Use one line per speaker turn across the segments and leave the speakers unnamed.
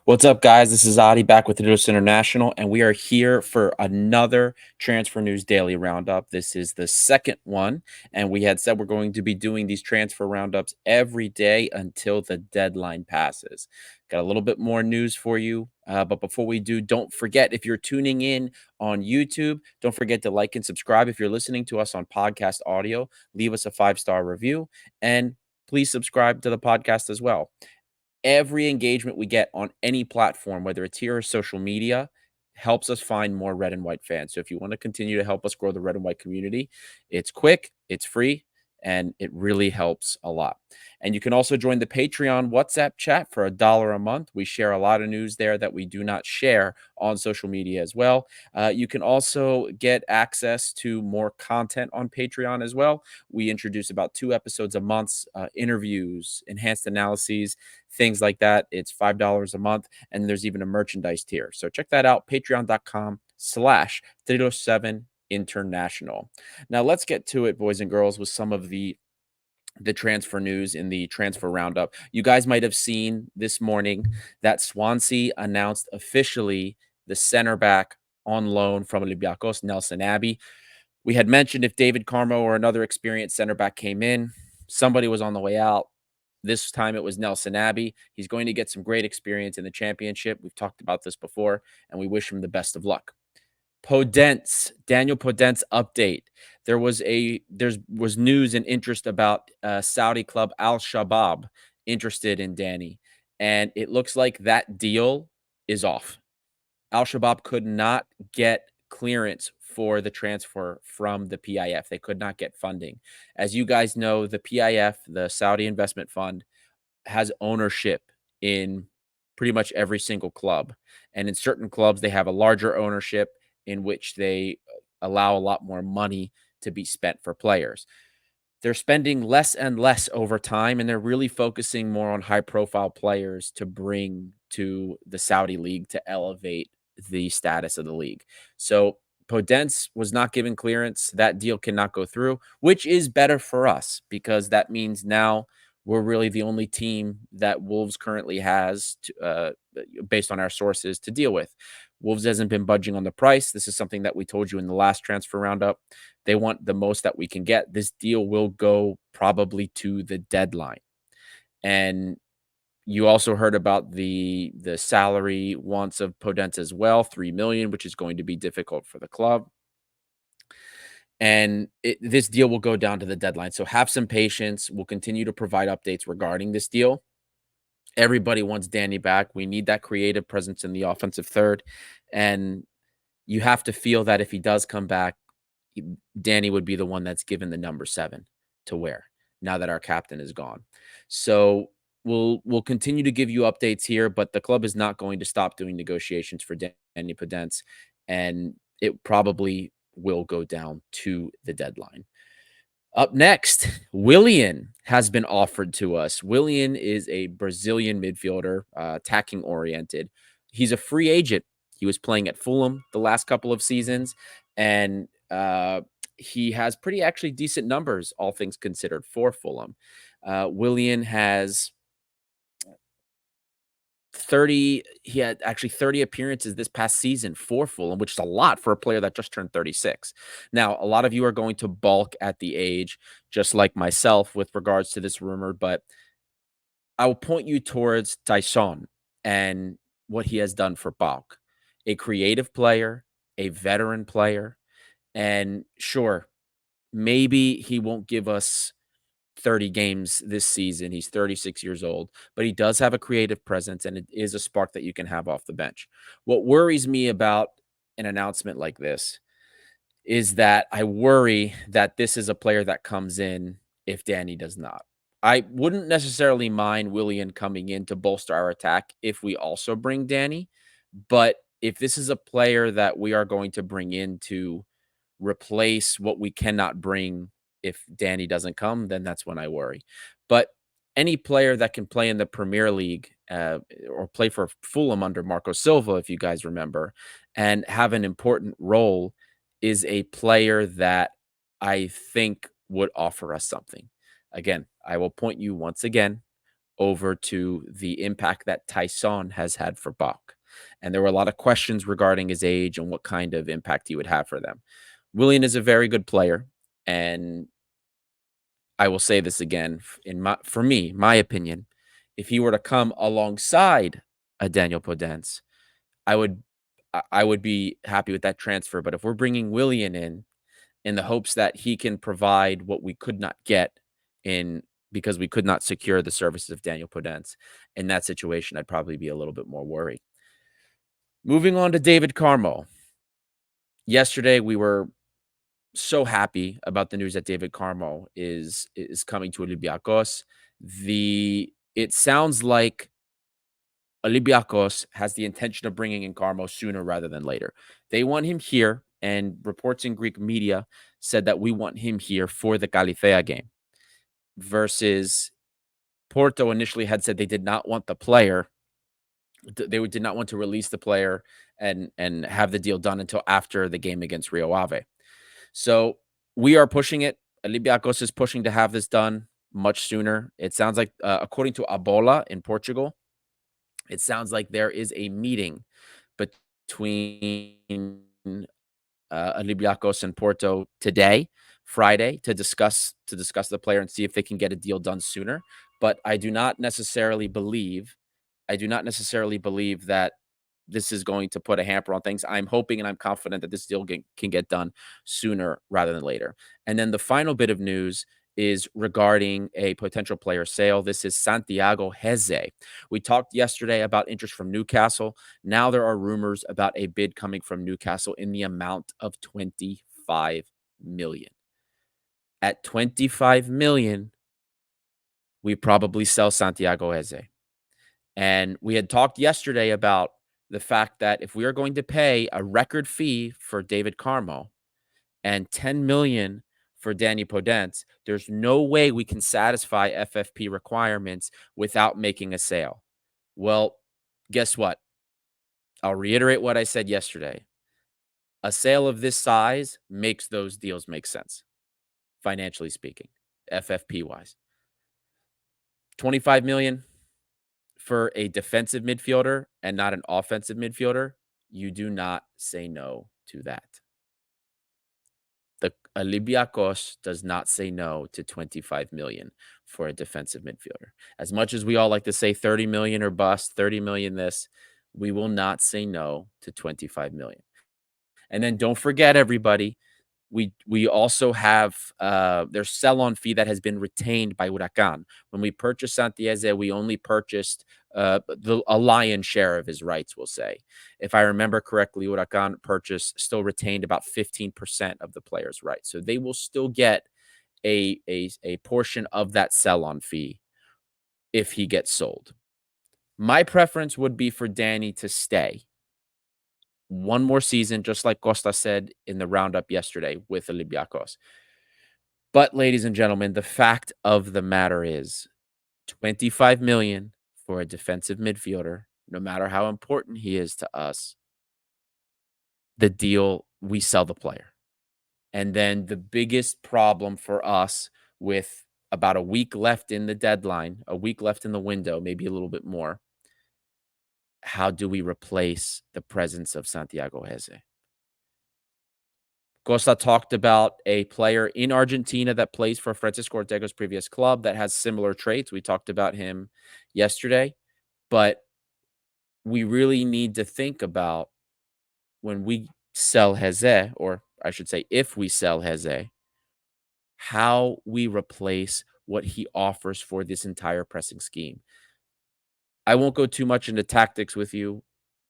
What's up, guys? This is Adi back with Adidas International, and we are here for another Transfer News Daily Roundup. This is the second one, and we had said we're going to be doing these transfer roundups every day until the deadline passes. Got a little bit more news for you, but before we do, don't forget if you're tuning in on YouTube, don't forget to like and subscribe. If you're listening to us on podcast audio, leave us a 5-star review, and please subscribe to the podcast as well. Every engagement we get on any platform, whether it's here or social media, helps us find more red and white fans. So if you want to continue to help us grow the red and white community, it's quick, it's free, and it really helps a lot. And you can also join the Patreon WhatsApp chat for $1 a month. We share a lot of news there that we do not share on social media as well. You can also get access to more content on Patreon as well. We introduce about 2 episodes a month, interviews, enhanced analyses, things like that. It's $5 a month, and there's even a merchandise tier. So check that out, patreon.com/307 International. Now let's get to it, boys and girls, with some of the transfer news in the transfer roundup. You guys might have seen this morning that Swansea announced officially the center back on loan from Olympiacos, Nelson Abbey. We had mentioned if David Carmo or another experienced center back came in, somebody was on the way out. This time it was Nelson Abbey. He's going to get some great experience in the championship. We've talked about this before, and we wish him the best of luck. Podence, Daniel Podence update. There was news and interest about Saudi club Al Shabab interested in Danny, and it looks like that deal is off. Al Shabab could not get clearance for the transfer from the PIF. They could not get funding. As you guys know, the PIF, the Saudi Investment Fund, has ownership in pretty much every single club. And in certain clubs, they have a larger ownership in which they allow a lot more money to be spent for players. They're spending less and less over time, and they're really focusing more on high profile players to bring to the Saudi league to elevate the status of the league. So Podence was not given clearance. That deal cannot go through, which is better for us because that means now we're really the only team that Wolves currently has, based on our sources, to deal with. Wolves hasn't been budging on the price. This is something that we told you in the last transfer roundup. They want the most that we can get. This deal will go probably to the deadline. And you also heard about the salary wants of Podence as well, 3 million, which is going to be difficult for the club. And this deal will go down to the deadline. So have some patience. We'll continue to provide updates regarding this deal. Everybody wants Danny back. We need that creative presence in the offensive third. And you have to feel that if he does come back, Danny would be the one that's given the number 7 to wear now that our captain is gone. So we'll continue to give you updates here, but the club is not going to stop doing negotiations for Danny Podence, and it probably will go down to the deadline. Up next, Willian has been offered to us. Willian is a Brazilian midfielder, attacking oriented. He's a free agent. He was playing at Fulham the last couple of seasons, and he has pretty actually decent numbers, all things considered, for Fulham. Willian has 30 he had actually 30 appearances this past season for Fulham, which is a lot for a player that just turned 36. Now, a lot of you are going to balk at the age, just like myself, with regards to this rumor, but I will point you towards Tyson and what he has done for Balk. A creative player, a veteran player, and sure, maybe he won't give us 30 games this season. He's 36 years old, but he does have a creative presence and it is a spark that you can have off the bench. What worries me about an announcement like this is that I worry that this is a player that comes in if Danny does not. I wouldn't necessarily mind Willian coming in to bolster our attack if we also bring Danny, but if this is a player that we are going to bring in to replace what we cannot bring if Danny doesn't come, then that's when I worry. But any player that can play in the Premier League, or play for Fulham under Marco Silva, if you guys remember, and have an important role is a player that I think would offer us something. Again, I will point you once again over to the impact that Tyson has had for Bach. And there were a lot of questions regarding his age and what kind of impact he would have for them. Willian is a very good player, and I will say this again, for me, my opinion, if he were to come alongside a Daniel Podence, I would I would be happy with that transfer. But if we're bringing Willian in the hopes that he can provide what we could not get in because we could not secure the services of Daniel Podence, in that situation, I'd probably be a little bit more worried. Moving on to David Carmo. Yesterday, we were so happy about the news that David Carmo is coming to Olympiacos. It sounds like Olympiacos has the intention of bringing in Carmo sooner rather than later. They want him here, and reports in Greek media said that we want him here for the Califea game versus Porto initially had said they did not want the player. They did not want to release the player and have the deal done until after the game against Rio Ave. So we are pushing it. Olympiacos is pushing to have this done much sooner. It sounds like, according to Abola in Portugal, it sounds like there is a meeting between Olympiacos and Porto today, Friday, to discuss the player and see if they can get a deal done sooner. But I do not necessarily believe that this is going to put a hamper on things. I'm hoping and I'm confident that this deal can get done sooner rather than later. And then the final bit of news is regarding a potential player sale. This is Santiago Hezze. We talked yesterday about interest from Newcastle. Now there are rumors about a bid coming from Newcastle in the amount of 25 million. At 25 million, we probably sell Santiago Hezze. And we had talked yesterday about the fact that if we are going to pay a record fee for David Carmo and 10 million for Danny Podence, there's no way we can satisfy FFP requirements without making a sale. Well, guess what? I'll reiterate what I said yesterday. A sale of this size makes those deals make sense, financially speaking, FFP wise. 25 million for a defensive midfielder and not an offensive midfielder, you do not say no to that. The Olympiacos does not say no to 25 million for a defensive midfielder. As much as we all like to say 30 million or bust, 30 million this, we will not say no to 25 million. And then don't forget, everybody, we also have their sell-on fee that has been retained by Huracan. When we purchased Santiago, we only purchased a lion's share of his rights, we'll say. If I remember correctly, Huracan still retained about 15% of the player's rights. So they will still get a portion of that sell-on fee if he gets sold. My preference would be for Danny to stay one more season, just like Costa said in the roundup yesterday with Olympiacos. But, ladies and gentlemen, the fact of the matter is 25 million for a defensive midfielder, no matter how important he is to us, the deal, we sell the player. And then the biggest problem for us with about a week left in the deadline, a week left in the window, maybe a little bit more, how do we replace the presence of Santiago Hezze? Costa talked about a player in Argentina that plays for Francisco Ortega's previous club that has similar traits. We talked about him yesterday, but we really need to think about when we sell Hezze, or I should say, if we sell Hezze, how we replace what he offers for this entire pressing scheme. I won't go too much into tactics with you,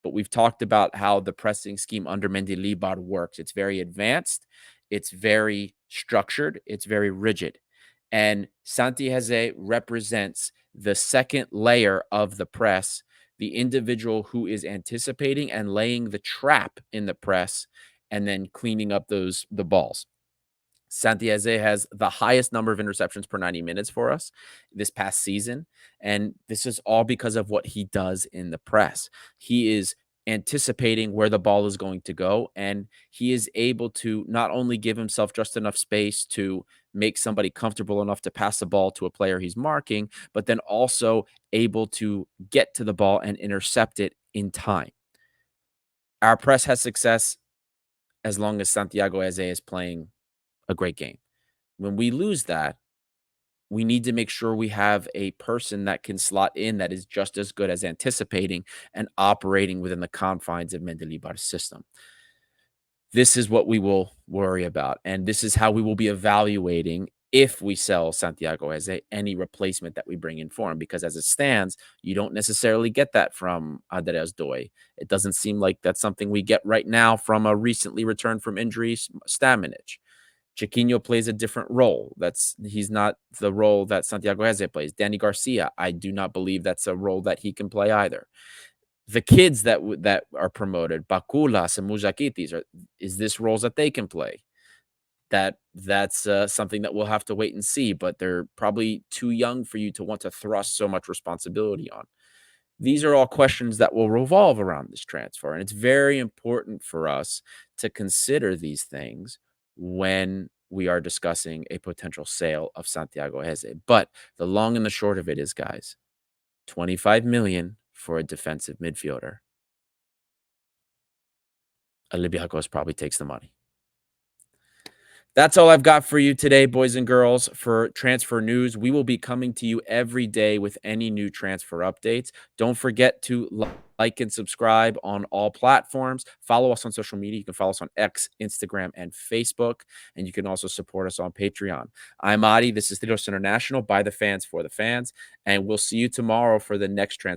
but we've talked about how the pressing scheme under Mendilibar works. It's very advanced, it's very structured, it's very rigid. And Santi Hezze represents the second layer of the press, the individual who is anticipating and laying the trap in the press and then cleaning up the balls. Santi Hezze has the highest number of interceptions per 90 minutes for us this past season. And this is all because of what he does in the press. He is anticipating where the ball is going to go, and he is able to not only give himself just enough space to make somebody comfortable enough to pass the ball to a player he's marking, but then also able to get to the ball and intercept it in time. Our press has success as long as Santiago Hezze is playing a great game. When we lose that, we need to make sure we have a person that can slot in that is just as good as anticipating and operating within the confines of Mendilibar's system. This is what we will worry about, and this is how we will be evaluating if we sell Santiago Hezze, any replacement that we bring in for him, because as it stands, you don't necessarily get that from Andreas Doy. It doesn't seem like that's something we get right now from a recently returned from injury Stamenic. Chiquinho plays a different role. He's not the role that Santiago Hezze plays. Danny Garcia, I do not believe that's a role that he can play either. The kids that are promoted, Bakulas and Mujakitis, is this roles that they can play? That's something that we'll have to wait and see, but they're probably too young for you to want to thrust so much responsibility on. These are all questions that will revolve around this transfer, and it's very important for us to consider these things when we are discussing a potential sale of Santiago Hezze. But the long and the short of it is, guys, 25 million for a defensive midfielder. Olympiacos probably takes the money. That's all I've got for you today, boys and girls, for transfer news. We will be coming to you every day with any new transfer updates. Don't forget to like and subscribe on all platforms. Follow us on social media. You can follow us on X, Instagram, and Facebook. And you can also support us on Patreon. I'm Adi. This is Tiros International, by the fans, for the fans. And we'll see you tomorrow for the next transfer.